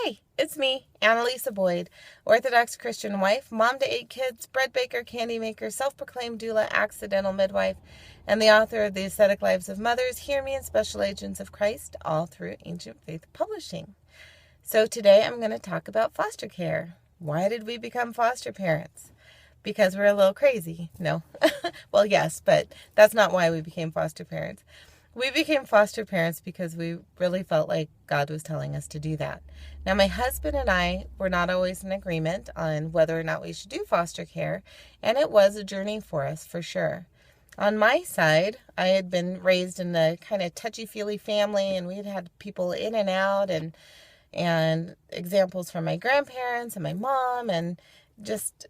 Hi, it's me, Annalisa Boyd, Orthodox Christian wife, mom to 8 kids, bread baker, candy maker, self-proclaimed doula, accidental midwife, and the author of The Ascetic Lives of Mothers, Hear Me, and Special Agents of Christ, all through Ancient Faith Publishing. So today I'm going to talk about foster care. Why did we become foster parents? Because we're a little crazy. No. Well, yes, but that's not why we became foster parents. We became foster parents because we really felt like God was telling us to do that. Now, my husband and I were not always in agreement on whether or not we should do foster care, and it was a journey for us, for sure. On my side, I had been raised in a kind of touchy-feely family, and we had people in and out, and examples from my grandparents and my mom, and just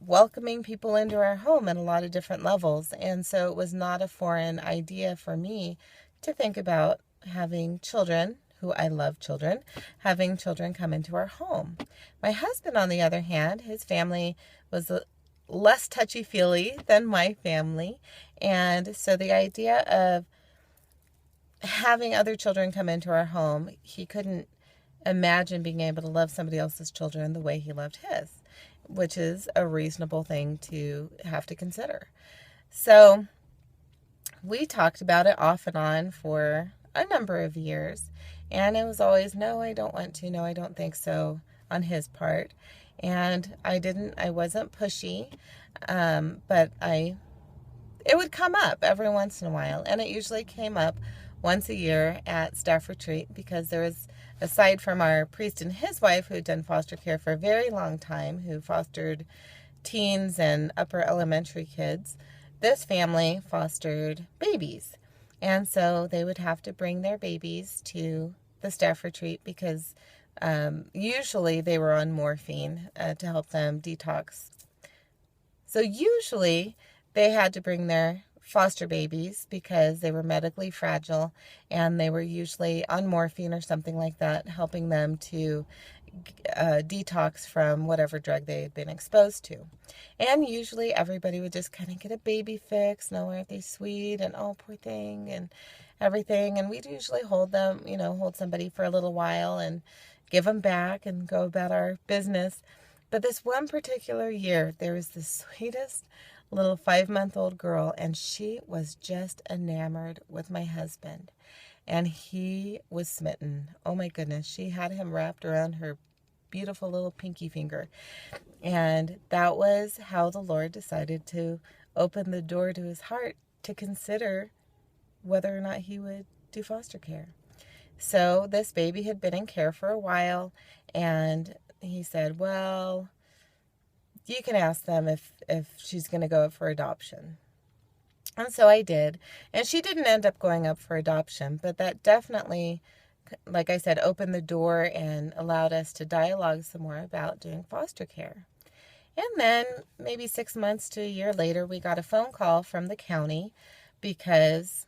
welcoming people into our home at a lot of different levels. And so it was not a foreign idea for me to think about having children, who I love children, having children come into our home. My husband, on the other hand, his family was less touchy-feely than my family. And so the idea of having other children come into our home, he couldn't imagine being able to love somebody else's children the way he loved his, which is a reasonable thing to have to consider. So we talked about it off and on for a number of years, and it was always, no, I don't want to, no, I don't think so, on his part. And I wasn't pushy, but it would come up every once in a while, and it usually came up once a year at staff retreat, because there was, aside from our priest and his wife who had done foster care for a very long time, who fostered teens and upper elementary kids, this family fostered babies. And so they would have to bring their babies to the staff retreat because usually they were on morphine to help them detox. So usually they had to bring their foster babies because they were medically fragile, and they were usually on morphine or something like that, helping them to detox from whatever drug they had been exposed to. And usually everybody would just kind of get a baby fix. No, aren't they sweet? And oh, poor thing, and everything. And we'd usually hold somebody for a little while and give them back and go about our business. But this one particular year, there was the sweetest little 5-month-old girl, and she was just enamored with my husband, and he was smitten. Oh my goodness, she had him wrapped around her beautiful little pinky finger, and that was how the Lord decided to open the door to his heart to consider whether or not he would do foster care. So this baby had been in care for a while, and he said, well, you can ask them if she's going to go up for adoption. And so I did. And she didn't end up going up for adoption, but that definitely, like I said, opened the door and allowed us to dialogue some more about doing foster care. And then maybe 6 months to a year later, we got a phone call from the county because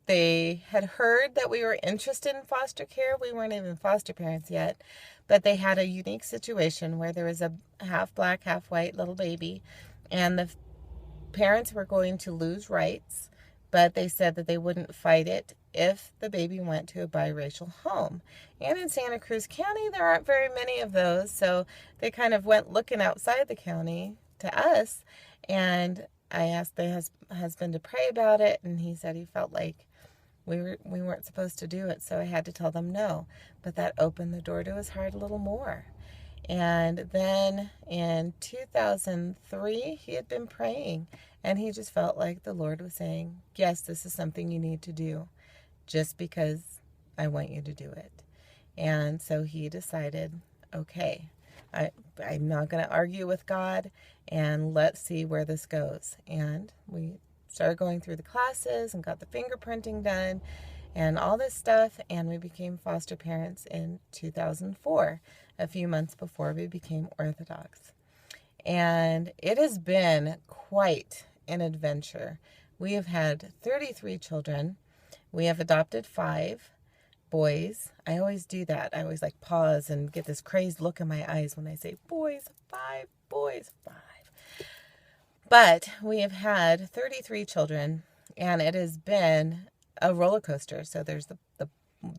they had heard that we were interested in foster care. We weren't even foster parents yet, but they had a unique situation where there was a half black, half white little baby, and the parents were going to lose rights, but they said that they wouldn't fight it if the baby went to a biracial home. And in Santa Cruz County, there aren't very many of those, so they kind of went looking outside the county to us, and I asked the husband to pray about it, and he said he felt like we weren't supposed to do it, so I had to tell them no. But that opened the door to his heart a little more. And then in 2003, he had been praying, and he just felt like the Lord was saying, yes, this is something you need to do, just because I want you to do it. And so he decided, okay, I'm not going to argue with God, and let's see where this goes. And we started going through the classes and got the fingerprinting done and all this stuff, and we became foster parents in 2004, a few months before we became Orthodox. And it has been quite an adventure. We have had 33 children. We have adopted 5 boys. I always do that. I always like pause and get this crazed look in my eyes when I say boys, 5 boys, 5. But we have had 33 children, and it has been a roller coaster. So there's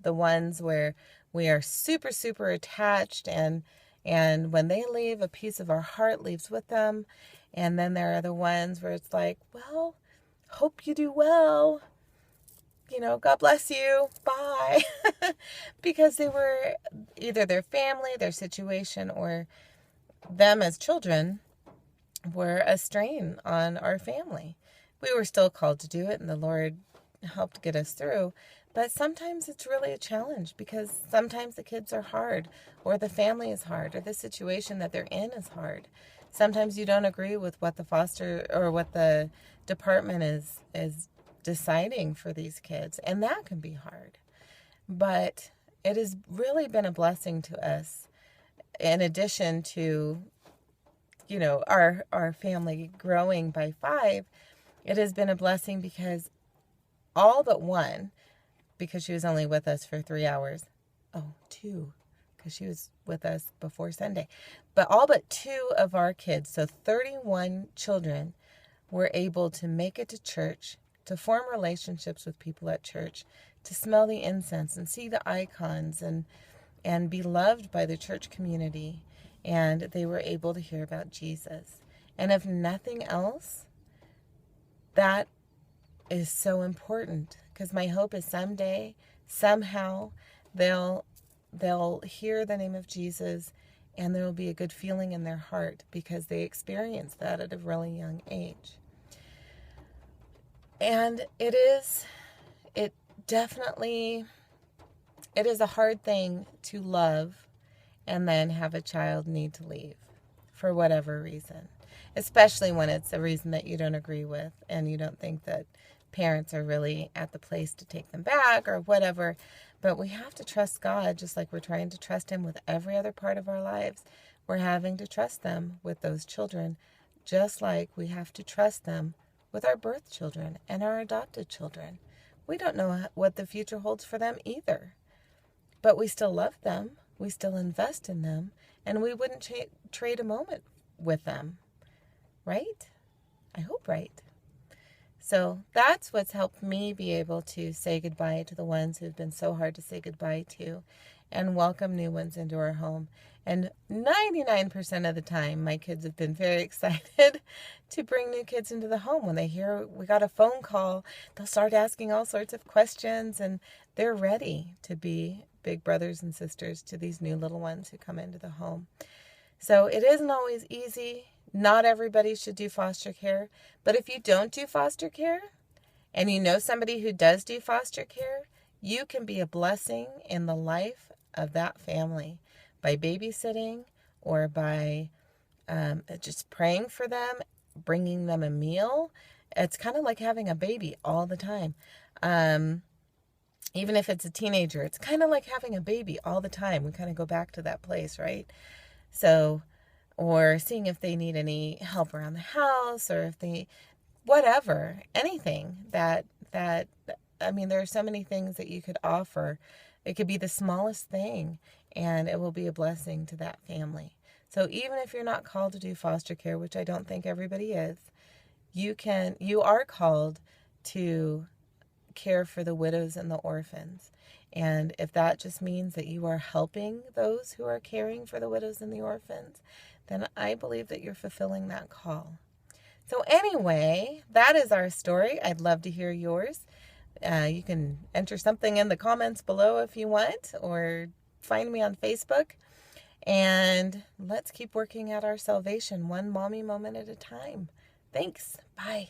the ones where we are super, super attached, and when they leave, a piece of our heart leaves with them. And then there are the ones where it's like, well, hope you do well. God bless you. Bye. Because they were either their family, their situation, or them as children were a strain on our family. We were still called to do it, and the Lord helped get us through. But sometimes it's really a challenge, because sometimes the kids are hard, or the family is hard, or the situation that they're in is hard. Sometimes you don't agree with what the foster or what the department is deciding for these kids, and that can be hard. But it has really been a blessing to us, in addition to our family growing by 5. It has been a blessing because all but one, because she was only with us for 3 hours. Oh, 2, because she was with us before Sunday. But all but 2 of our kids, so 31 children, were able to make it to church, to form relationships with people at church, to smell the incense and see the icons, and be loved by the church community. And they were able to hear about Jesus. And if nothing else, that is so important, because my hope is someday, somehow, they'll hear the name of Jesus, and there will be a good feeling in their heart because they experienced that at a really young age. And it is a hard thing to love and then have a child need to leave for whatever reason, especially when it's a reason that you don't agree with and you don't think that parents are really at the place to take them back or whatever. But we have to trust God, just like we're trying to trust Him with every other part of our lives. We're having to trust them with those children, just like we have to trust them with our birth children and our adopted children. We don't know what the future holds for them either, but we still love them. We still invest in them, and we wouldn't trade a moment with them, right? I hope right. So that's what's helped me be able to say goodbye to the ones who've been so hard to say goodbye to, and welcome new ones into our home. And 99% of the time, my kids have been very excited to bring new kids into the home. When they hear we got a phone call, they'll start asking all sorts of questions, and they're ready to be big brothers and sisters to these new little ones who come into the home. So it isn't always easy. Not everybody should do foster care. But if you don't do foster care, and you know somebody who does do foster care, you can be a blessing in the life of that family by babysitting, or by just praying for them, bringing them a meal. It's kind of like having a baby all the time. Even if it's a teenager, it's kind of like having a baby all the time. We kind of go back to that place, right? So, or seeing if they need any help around the house, or if they, whatever, anything that, I mean, there are so many things that you could offer. It could be the smallest thing, and it will be a blessing to that family. So even if you're not called to do foster care, which I don't think everybody is, you are called to care for the widows and the orphans. And if that just means that you are helping those who are caring for the widows and the orphans, then I believe that you're fulfilling that call. So anyway, that is our story. I'd love to hear yours. You can enter something in the comments below if you want, or find me on Facebook. And let's keep working at our salvation, one mommy moment at a time. Thanks. Bye.